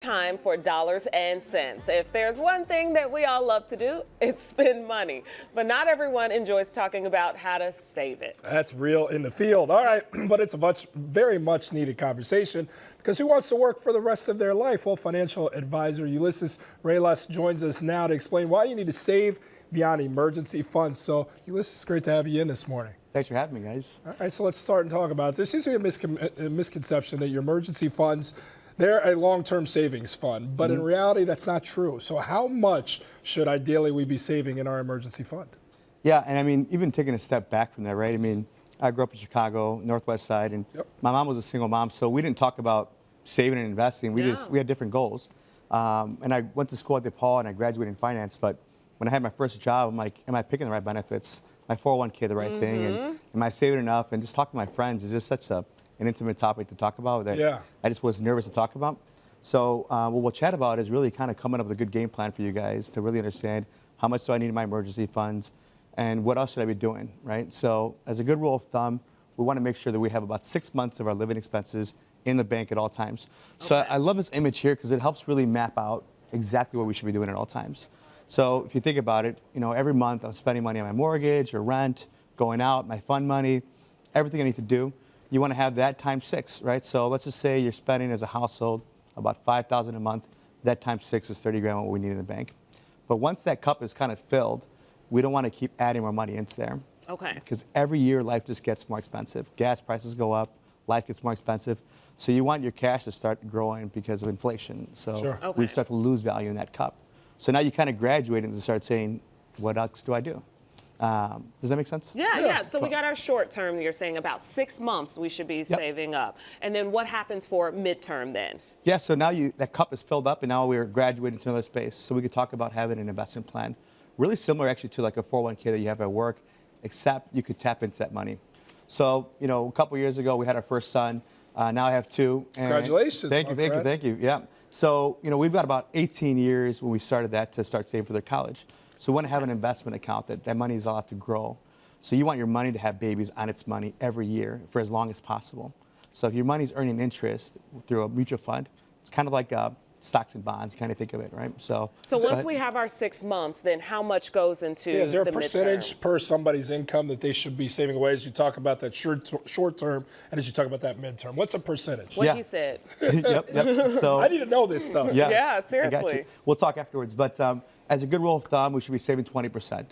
Time for dollars and cents. If there's one thing that we all love to do, it's spend money. But not everyone enjoys talking about how to save it. That's real in the field. All right, but it's a very much needed conversation because who wants to work for the rest of their life? Well, financial advisor Ulises Ruelas joins us now to explain why you need to save beyond emergency funds. So, Ulises, it's great to have you in this morning. Thanks for having me, guys. All right, so let's start and talk about this. There seems to be a misconception that your emergency funds, they're a long-term savings fund, but in reality, that's not true. So how much should ideally we be saving in our emergency fund? Yeah, and I mean, even taking a step back from that, right? I mean, I grew up in Chicago, Northwest Side, and my mom was a single mom, so we didn't talk about saving and investing. We had different goals. And I went to school at DePaul, and I graduated in finance, but when I had my first job, I'm like, am I picking the right benefits? My 401k the right thing? And am I saving enough? And just talking to my friends is just such an intimate topic to talk about that I just was nervous to talk about. So what we'll chat about is really kind of coming up with a good game plan for you guys to really understand how much do I need in my emergency funds and what else should I be doing, right? So as a good rule of thumb, we want to make sure that we have about 6 months of our living expenses in the bank at all times. So I love this image here because it helps really map out exactly what we should be doing at all times. So if you think about it, you know, every month I'm spending money on my mortgage or rent, going out, my fund money, everything I need to do. You want to have that times 6, right? So let's just say you're spending as a household about $5,000 a month. That times 6 is 30 grand what we need in the bank. But once that cup is kind of filled, we don't want to keep adding more money into there. Okay. Because every year life just gets more expensive. Gas prices go up, life gets more expensive. So you want your cash to start growing because of inflation. So we start to lose value in that cup. So now you kind of graduate and start saying, what else do I do? Does that make sense? Yeah. So we got our short term, you're saying about 6 months we should be saving up. And then what happens for midterm then? Yeah, so now that cup is filled up and now we're graduating to another space. So we could talk about having an investment plan. Really similar actually to like a 401k that you have at work, except you could tap into that money. So, you know, a couple years ago we had our first son. Now I have 2. And congratulations. Thank you. Yeah. So, you know, we've got about 18 years when we started that to start saving for their college. So we want to have an investment account that money is allowed to grow. So you want your money to have babies on its money every year for as long as possible. So if your money's earning interest through a mutual fund, it's kind of like stocks and bonds, kind of think of it, right? So once we have our 6 months, then how much goes into is there a the percentage midterm? per somebody's income that they should be saving away as you talk about that short term and as you talk about that midterm? What's a percentage? What he said. Yep. So I need to know this stuff. Yeah, I seriously. got you. We'll talk afterwards. But as a good rule of thumb, we should be saving 20%.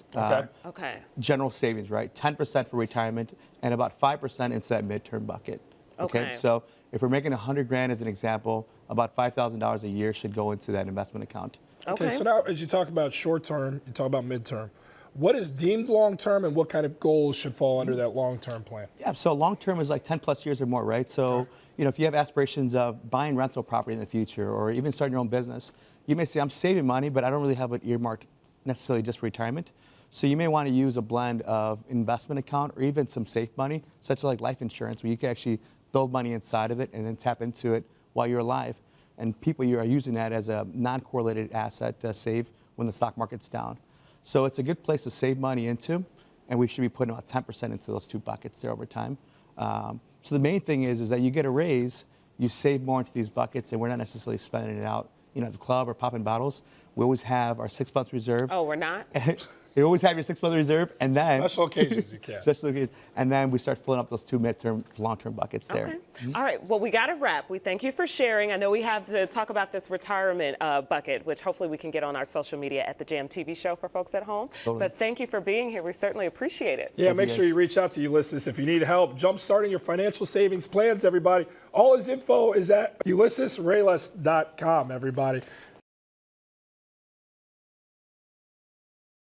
Okay. General savings, right? 10% for retirement and about 5% into that midterm bucket. Okay. So if we're making 100 grand as an example, about $5,000 a year should go into that investment account. Okay. So now as you talk about short term, you talk about midterm. What is deemed long term and what kind of goals should fall under that long term plan? Yeah, so long term is like 10 plus years or more, right? So, you know, if you have aspirations of buying rental property in the future or even starting your own business, you may say, I'm saving money, but I don't really have it earmarked necessarily just for retirement. So you may want to use a blend of investment account or even some safe money, such as like life insurance, where you can actually build money inside of it and then tap into it while you're alive. And people, you are using that as a non-correlated asset to save when the stock market's down. So it's a good place to save money into, and we should be putting about 10% into those 2 buckets there over time. So the main thing is that you get a raise, you save more into these buckets, and we're not necessarily spending it out, you know, at the club or popping bottles. We always have our 6 months reserve. Oh, we're not? You always have your 6 month reserve, and then special occasions you can. Special occasions, and then we start filling up those 2 midterm, long-term buckets there. All right. Well, we got to wrap. We thank you for sharing. I know we have to talk about this retirement bucket, which hopefully we can get on our social media at the Jam TV show for folks at home. But thank you for being here. We certainly appreciate it. Yeah, make sure you reach out to Ulises if you need help jumpstarting your financial savings plans, everybody. All his info is at ulisesruelas.com, everybody.